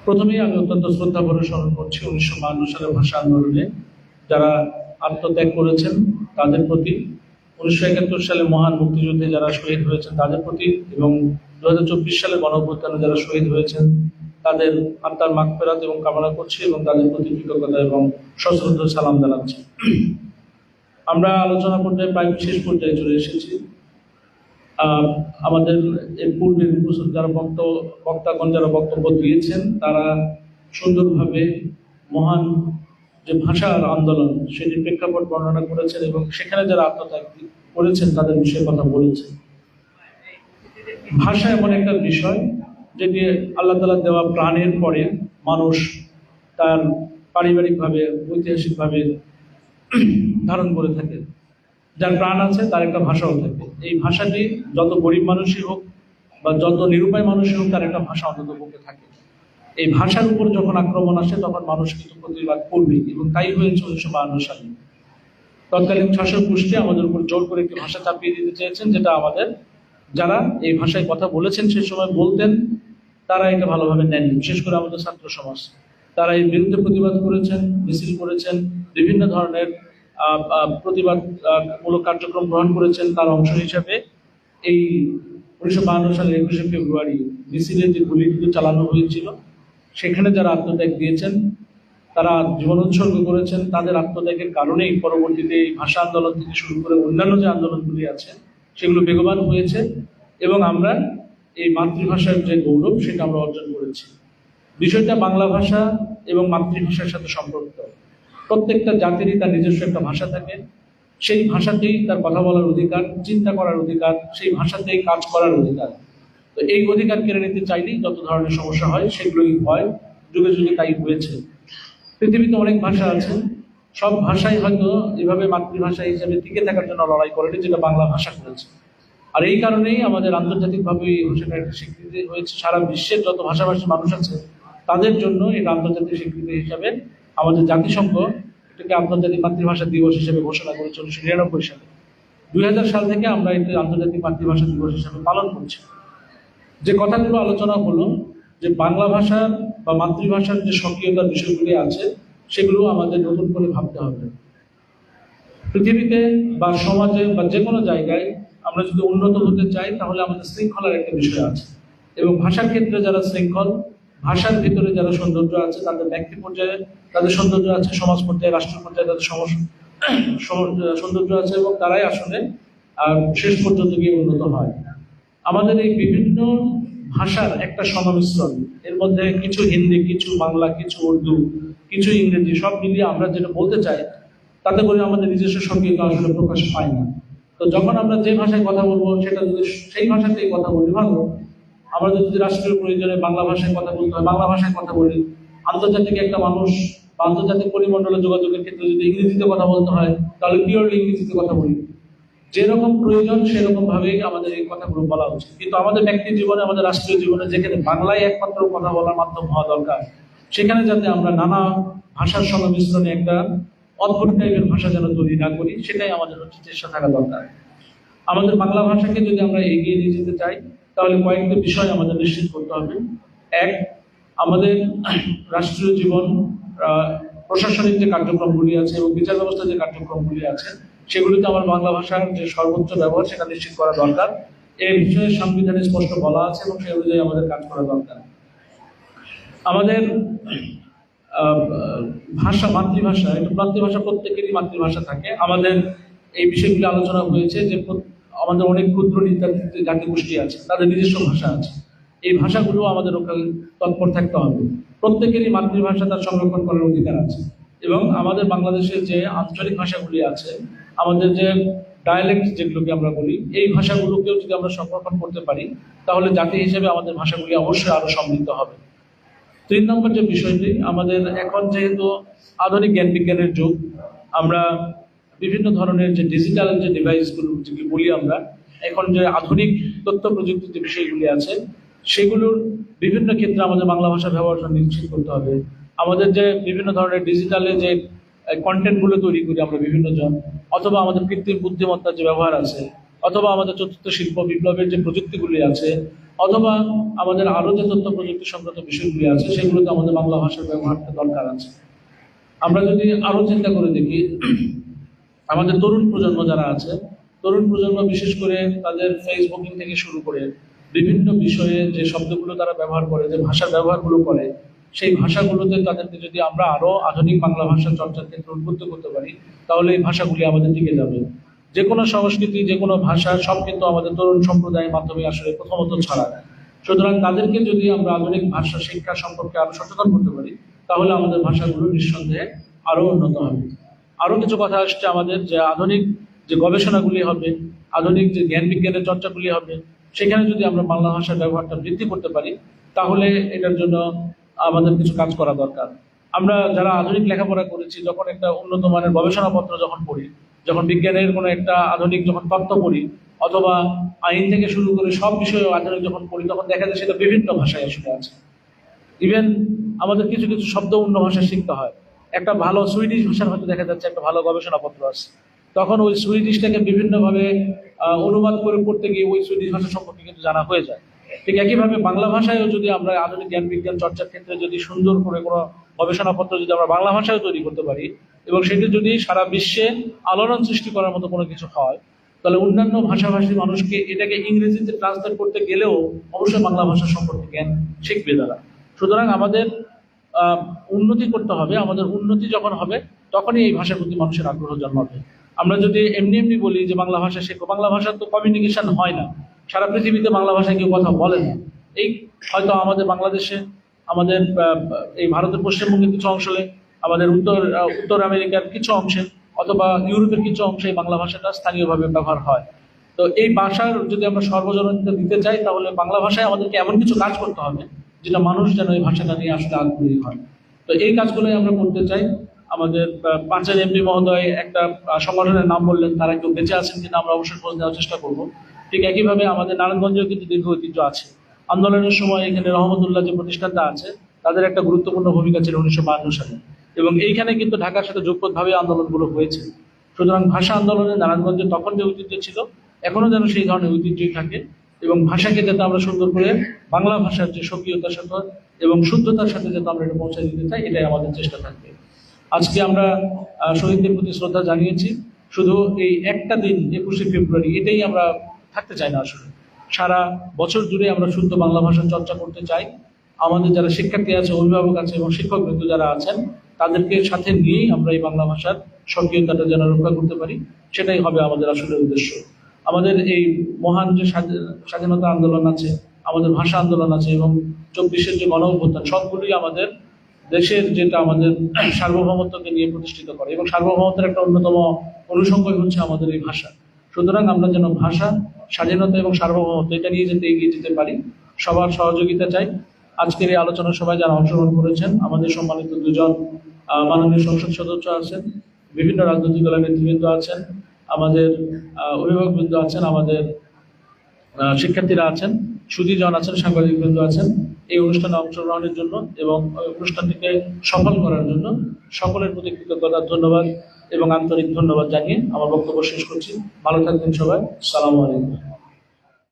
প্রথমেই আমি অত্যন্ত শ্রদ্ধাভরে স্মরণ করছি 1952 সালের ভাষা আন্দোলনে যারা আত্মত্যাগ করেছেন তাদের প্রতি, 1971 সালে মহান মুক্তিযুদ্ধে যারা শহীদ হয়েছেন তাদের প্রতি, এবং 2024 সালে গণঅভ্যুত্থানে যারা শহীদ হয়েছেন তাদের আত্মার মাগফিরাত এবং কামনা করছি এবং তাদের প্রতি কৃতজ্ঞতা এবং সশ্রদ্ধ সালাম জানাচ্ছি। আমরা আলোচনা পর্যায়ে প্রায় শেষ পর্যায়ে চলে এসেছি। আমাদের এর পূর্বের যারা বক্তাগণ যারা বক্তব্য দিয়েছেন তারা সুন্দরভাবে মহান যে ভাষার আন্দোলন সেটির প্রেক্ষাপট বর্ণনা করেছেন এবং সেখানে যারা আত্মত্যাগ করেছেন তাদের বিষয়ে কথা বলেছেন। ভাষা এমন একটা বিষয় যেটি আল্লাহ তাআলা দেওয়া প্রাণের পরে মানুষ তার পারিবারিকভাবে ঐতিহাসিকভাবে ধারণ করে থাকে। যার প্রাণ আছে তার একটা ভাষাও থাকে। এই ভাষাটি যত গরিব মানুষই হোক বা যত নিরুপায় মানুষই হোক তার একটা ভাষা অন্তত পক্ষে থাকে। এই ভাষার উপর যখন আক্রমণ আসে তখন মানুষ কিন্তু প্রতিবাদ করবে, এবং তাই হয়েছে 1952 সালে। তৎকালীন শাসক গোষ্ঠী আমাদের উপর জোর করে একটি ভাষা চাপিয়ে দিতে চেয়েছেন, যেটা আমাদের যারা এই ভাষায় কথা বলেছেন সেই সময় বলতেন তারা এটা ভালোভাবে নেননি। বিশেষ করে আমাদের ছাত্র সমাজ তারা এর বিরুদ্ধে প্রতিবাদ করেছেন, মিছিল করেছেন, বিভিন্ন ধরনের প্রতিবাদমূলক কার্যক্রম গ্রহণ করেছেন। তার অংশ হিসাবে এই 1952 সালের 21শে ফেব্রুয়ারি মিছিলে যে গুলিগুলো চালানো হয়েছিল সেখানে যারা আত্মত্যাগ দিয়েছেন তারা জীবন উৎসর্গ করেছেন। তাদের আত্মত্যাগের কারণেই পরবর্তীতে এই ভাষা আন্দোলন থেকে শুরু করে অন্যান্য যে আন্দোলনগুলি আছে সেগুলো বেগবান হয়েছে, এবং আমরা এই মাতৃভাষার যে গৌরব সেটা আমরা অর্জন করেছি। বিষয়টা বাংলা ভাষা এবং মাতৃভাষার সাথে সম্পর্কিত। প্রত্যেকটা জাতিরই তার নিজস্ব একটা ভাষা থাকে, সেই ভাষাতেই তার কথা বলার অধিকার, চিন্তা করার অধিকার, সেই ভাষাতেই কাজ করার অধিকার। তো এই অধিকার কেড়ে নিতে চাইলেই যত ধরনের সমস্যা হয় সেগুলোই হয়, যুগে যুগে তাই হয়েছে। পৃথিবীতে অনেক ভাষা আছে, সব ভাষাই হয়তো এভাবে মাতৃভাষা হিসেবে টিকে থাকার জন্য লড়াই করেনি যেটা বাংলা ভাষা করেছে। আর এই কারণেই আমাদের আন্তর্জাতিকভাবে এই ভাষাটার একটা স্বীকৃতি হয়েছে। সারা বিশ্বের যত ভাষাভাষী মানুষ আছে তাদের জন্য এটা আন্তর্জাতিক স্বীকৃতি হিসাবে আমাদের জাতিসংঘ এটাকে আন্তর্জাতিক মাতৃভাষা দিবস হিসেবে ঘোষণা করেছে 1999 সালে। 2000 সাল থেকে আমরা এটি আন্তর্জাতিক মাতৃভাষা দিবস হিসেবে পালন করছি। যে কথাগুলো আলোচনা হলো যে বাংলা ভাষার বা মাতৃভাষার যে স্বকীয়তার বিষয়গুলি আছে সেগুলো আমাদের নতুন করে ভাবতে হবে। পৃথিবীতে বা সমাজে বা যে কোনো জায়গায় আমরা যদি উন্নত হতে চাই তাহলে আমাদের শৃঙ্খলার একটা বিষয় আছে, এবং ভাষার ক্ষেত্রে যারা শৃঙ্খল, ভাষার ভিতরে যারা সৌন্দর্য আছে তাদের ব্যক্তি পর্যায়ে তাদের সৌন্দর্য আছে, সমাজ পর্যায়ে রাষ্ট্র পর্যায়ে তাদের সৌন্দর্য আছে, এবং তারাই আসলে শেষ পর্যন্ত গিয়ে উন্নত হয়। আমাদের এই বিভিন্ন ভাষার একটা সংমিশ্রণ, এর মধ্যে কিছু হিন্দি, কিছু বাংলা, কিছু উর্দু, কিছু ইংরেজি, সব মিলিয়ে আমরা যেটা বলতে চাই তাতে করে আমাদের নিজস্ব স্বকীয়তা আসলে প্রকাশ পায় না। তো যখন আমরা যে ভাষায় কথা বলবো সেটা যদি সেই ভাষাতেই কথা বলি ভালো। আমাদের যদি রাষ্ট্রীয় প্রয়োজনে বাংলা ভাষায় কথা বলতে হয় বাংলা ভাষায় কথা বলি, আন্তর্জাতিক একটা মানুষ বা আন্তর্জাতিক পরিমণ্ডলে যোগাযোগের ক্ষেত্রে যদি ইংরেজিতে কথা বলতে হয় তাহলে পিওরলি ইংরেজিতে কথা বলি। যেরকম প্রয়োজন সেরকম ভাবেই আমাদের এই কথাগুলো বলা উচিত। কিন্তু আমাদের ব্যক্তি জীবনে, আমাদের রাষ্ট্রীয় জীবনে যেখানে বাংলায় একমাত্র কথা বলার মাধ্যম হওয়া দরকার, সেখানে যাতে আমরা নানা ভাষার সংমিশ্রণে একটা অদ্ভুত টাইপের ভাষা যেন তৈরি না করি, সেটাই আমাদের হচ্ছে চেষ্টা থাকা দরকার। আমাদের বাংলা ভাষাকে যদি আমরা এগিয়ে নিয়ে যেতে চাই তাহলে কয়েকটা বিষয় আমাদের নিশ্চিত করতে হবে। এক, আমাদের রাষ্ট্রীয় জীবন, প্রশাসনিক যে কার্যক্রমগুলি আছে এবং বিচার ব্যবস্থার যে কার্যক্রমগুলি আছে সেগুলিতে আমার বাংলা ভাষার যে সর্বোচ্চ ব্যবহার সেটা নিশ্চিত করা দরকার। এই বিষয়ে সংবিধানে স্পষ্ট বলা আছে এবং সেই অনুযায়ী আমাদের কাজ করা দরকার। আমাদের ভাষা, মাতৃভাষা, এটা মাতৃভাষা প্রত্যেকেরই মাতৃভাষা থাকে। আমাদের এই বিষয়গুলি আলোচনা হয়েছে যে আমাদের অনেক ক্ষুদ্র জাতিগোষ্ঠী আছে, তাদের নিজস্ব ভাষা আছে। এই ভাষাগুলো আমাদের তৎপর থাকতে হবে। প্রত্যেকেরই মাতৃভাষা তার সংরক্ষণ করার অধিকার আছে, এবং আমাদের বাংলাদেশের যে আঞ্চলিক ভাষাগুলি আছে, আমাদের যে ডায়ালেক্ট যেগুলোকে আমরা বলি, এই ভাষাগুলোকেও যদি আমরা সংরক্ষণ করতে পারি তাহলে জাতি হিসেবে আমাদের ভাষাগুলি অবশ্যই আরো সমৃদ্ধ হবে। 3 নম্বর যে বিষয়টি, আমাদের এখন যেহেতু আধুনিক জ্ঞান বিজ্ঞানের যুগ, আমরা বিভিন্ন ধরনের যে ডিজিটাল যে ডিভাইসগুলো যেগুলি বলি আমরা, এখন যে আধুনিক তথ্য প্রযুক্তির যে বিষয়গুলি আছে সেগুলোর বিভিন্ন ক্ষেত্রে আমাদের বাংলা ভাষা ব্যবহার নিশ্চিত করতে হবে। আমাদের যে বিভিন্ন ধরনের ডিজিটালে যে কন্টেন্টগুলো তৈরি করি আমরা বিভিন্ন জন, অথবা আমাদের কৃত্রিম বুদ্ধিমত্তার যে ব্যবহার আছে, অথবা আমাদের চতুর্থ শিল্প বিপ্লবের যে প্রযুক্তিগুলি আছে, অথবা আমাদের আরো যে তথ্য প্রযুক্তি সংক্রান্ত বিষয়গুলি আছে সেগুলোতে আমাদের বাংলা ভাষার ব্যবহারটা দরকার আছে। আমরা যদি আরো চিন্তা করে দেখি, আমাদের তরুণ প্রজন্ম যারা আছে, তরুণ প্রজন্ম বিশেষ করে তাদের ফেসবুকিং থেকে শুরু করে বিভিন্ন বিষয়ে যে শব্দগুলো তারা ব্যবহার করে, যে ভাষার ব্যবহারগুলো করে, সেই ভাষাগুলোতে তাদেরকে যদি আমরা আরো আধুনিক বাংলা ভাষা চর্চার ক্ষেত্রে উদ্বুদ্ধ করতে পারি, তাহলে এই ভাষাগুলি আমাদের টিকে যাবে। যে কোনো সংস্কৃতি, যে কোনো ভাষা সব কিন্তু আমাদের তরুণ সম্প্রদায়ের মাধ্যমে আসলে প্রথমত ছড়ায়। সুতরাং তাদেরকে যদি আমরা আধুনিক ভাষা শিক্ষা সম্পর্কে আরো সচেতন করতে পারি, তাহলে আমাদের ভাষাগুলো নিঃসন্দেহে আরো উন্নত হবে। আরো কিছু কথা আসছে আমাদের, যে আধুনিক যে গবেষণাগুলি হবে, আধুনিক যে জ্ঞান বিজ্ঞানের চর্চাগুলি হবে, সেখানে যদি আমরা বাংলা ভাষার ব্যবহারটা বৃদ্ধি করতে পারি, তাহলে এটার জন্য আমাদের কিছু কাজ করা দরকার। আমরা যারা আধুনিক লেখাপড়া করেছি, যখন একটা উন্নত মানের গবেষণাপত্র যখন পড়ি, যখন বিজ্ঞানের কোনো একটা আধুনিক যখন তত্ত্ব পড়ি, অথবা আইন থেকে শুরু করে সব বিষয়ে আধুনিক যখন পড়ি, তখন দেখা যায় সেটা বিভিন্ন ভাষায় আসলে আছে। ইভেন আমাদের কিছু কিছু শব্দ অন্য ভাষায় শিখতে হয়। একটা ভালো সুইডিশ ভাষার হয়তো দেখা যাচ্ছে একটা ভালো গবেষণাপত্র আছে, তখন ওই সুইডিশটাকে বিভিন্নভাবে অনুবাদ করে করতে গিয়ে ওই সুইডিশ ভাষা সম্পর্কে কিন্তু জানা হয়ে যায়। ঠিক একইভাবে বাংলা ভাষায়ও যদি আমরা আধুনিক জ্ঞান বিজ্ঞান চর্চার ক্ষেত্রে যদি সুন্দর করে কোনো গবেষণাপত্র যদি আমরা বাংলা ভাষায় তৈরি করতে পারি, এবং সেটি যদি সারা বিশ্বে আলোড়ন সৃষ্টি করার মতো কোনো কিছু হয়, তাহলে অন্যান্য ভাষাভাষী মানুষকে এটাকে ইংরেজিতে ট্রান্সলেট করতে গেলেও অবশ্যই বাংলা ভাষা সম্পর্কে জ্ঞান শিখবে তারা। সুতরাং আমাদের উন্নতি করতে হবে। আমাদের উন্নতি যখন হবে, তখনই এই ভাষার প্রতি মানুষের আগ্রহ জন্মাবে। আমরা যদি এমনি এমনি বলি যে বাংলা ভাষা শেখো, বাংলা ভাষার তো কমিউনিকেশন হয় না, সারা পৃথিবীতে বাংলা ভাষায় কেউ কথা বলে না। এই হয়তো আমাদের বাংলাদেশে, আমাদের এই ভারতের পশ্চিমবঙ্গের কিছু অঞ্চলে, আমাদের উত্তর আমেরিকার কিছু অংশে, অথবা ইউরোপের কিছু অংশে এই বাংলা ভাষাটা স্থানীয়ভাবে ব্যবহার হয়। তো এই ভাষার যদি আমরা সর্বজনীনতা দিতে চাই, তাহলে বাংলা ভাষায় আমাদেরকে এমন কিছু কাজ করতে হবে যেটা মানুষ যেন এই ভাষাটা নিয়ে আসলে আগ্রহী হয়। তো এই কাজগুলোই আমরা করতে চাই। আমাদের পাঁচের এমপি মহোদয় একটা সংগঠনের নাম বললেন, তারা কেউ বেঁচে আছেন কিনা আমরা অবশ্যই খোঁজ নেওয়ার চেষ্টা করব। ঠিক একইভাবে আমাদের নারায়ণগঞ্জেও কিন্তু দীর্ঘ ঐতিহ্য আছে। আন্দোলনের সময় এখানে রহমতুল্লাহ যে প্রতিষ্ঠানটা আছে, তাদের একটা গুরুত্বপূর্ণ ভূমিকা ছিল 1952 সালে, এবং এইখানে কিন্তু ঢাকার সাথে যুগপৎভাবে আন্দোলনগুলো হয়েছে। সুতরাং ভাষা আন্দোলনে নারায়ণগঞ্জে তখন যে ঐতিহ্য ছিল, এখনো যেন সেই ধরনের ঐতিহ্যই থাকে, এবং ভাষাকে যাতে আমরা সুন্দর করে বাংলা ভাষার যে স্বকীয়তার সাথে এবং শুদ্ধতার সাথে যাতে আমরা এটা পৌঁছে দিতে চাই, এটাই আমাদের চেষ্টা থাকবে। আজকে আমরা শহীদদের প্রতি শ্রদ্ধা জানিয়েছি, শুধু এই একটা দিন 21শে ফেব্রুয়ারি, এটাই আমরা থাকতে চাই না। আসলে সারা বছর জুড়ে আমরা শুদ্ধ বাংলা ভাষার চর্চা করতে চাই। আমাদের যারা শিক্ষার্থী আছে, অভিভাবক আছে এবং শিক্ষকবৃন্দ যারা আছেন, তাদেরকে সাথে নিয়েই আমরা এই বাংলা ভাষার স্বকীয়তাটা যেন রক্ষা করতে পারি, সেটাই হবে আমাদের আসলে উদ্দেশ্য। আমাদের এই মহান যে স্বাধীনতা আন্দোলন আছে, আমাদের ভাষা আন্দোলন আছে, এবং 24-এর যে গণ-অভ্যুত্থান, সবগুলোই আমাদের দেশের যেটা আমাদের সার্বভৌমত্বকে নিয়ে প্রতিষ্ঠিত করে, এবং সার্বভৌমত্বের একটা অন্যতম অনুষঙ্গই হচ্ছে আমাদের এই ভাষা। সুতরাং আমরা যেন ভাষা, স্বাধীনতা এবং সার্বভৌমত্ব এটা নিয়ে যেতে এগিয়ে যেতে পারি, সবার সহযোগিতা চাই। আজকের এই আলোচনা সভায় যারা অংশগ্রহণ করেছেন, আমাদের সম্মানিত দুজন মাননীয় সংসদ সদস্য আছেন, বিভিন্ন রাজনৈতিক দলের নেতৃবৃন্দ আছেন, আমাদের অভিভাবকবৃন্দ আছেন, আমাদের শিক্ষার্থীরা আছেন, সুধীজন আছেন, সাংবাদিকবৃন্দ আছেন, এই অনুষ্ঠানে অংশগ্রহণের জন্য এবং অনুষ্ঠানটিকে সফল করার জন্য সকলের প্রতি কৃতজ্ঞতা, ধন্যবাদ এবং আন্তরিক ধন্যবাদ জানিয়ে আমার বক্তব্য শেষ করছি। ভালো থাকবেন সবাই। সালামু আলাইকুম।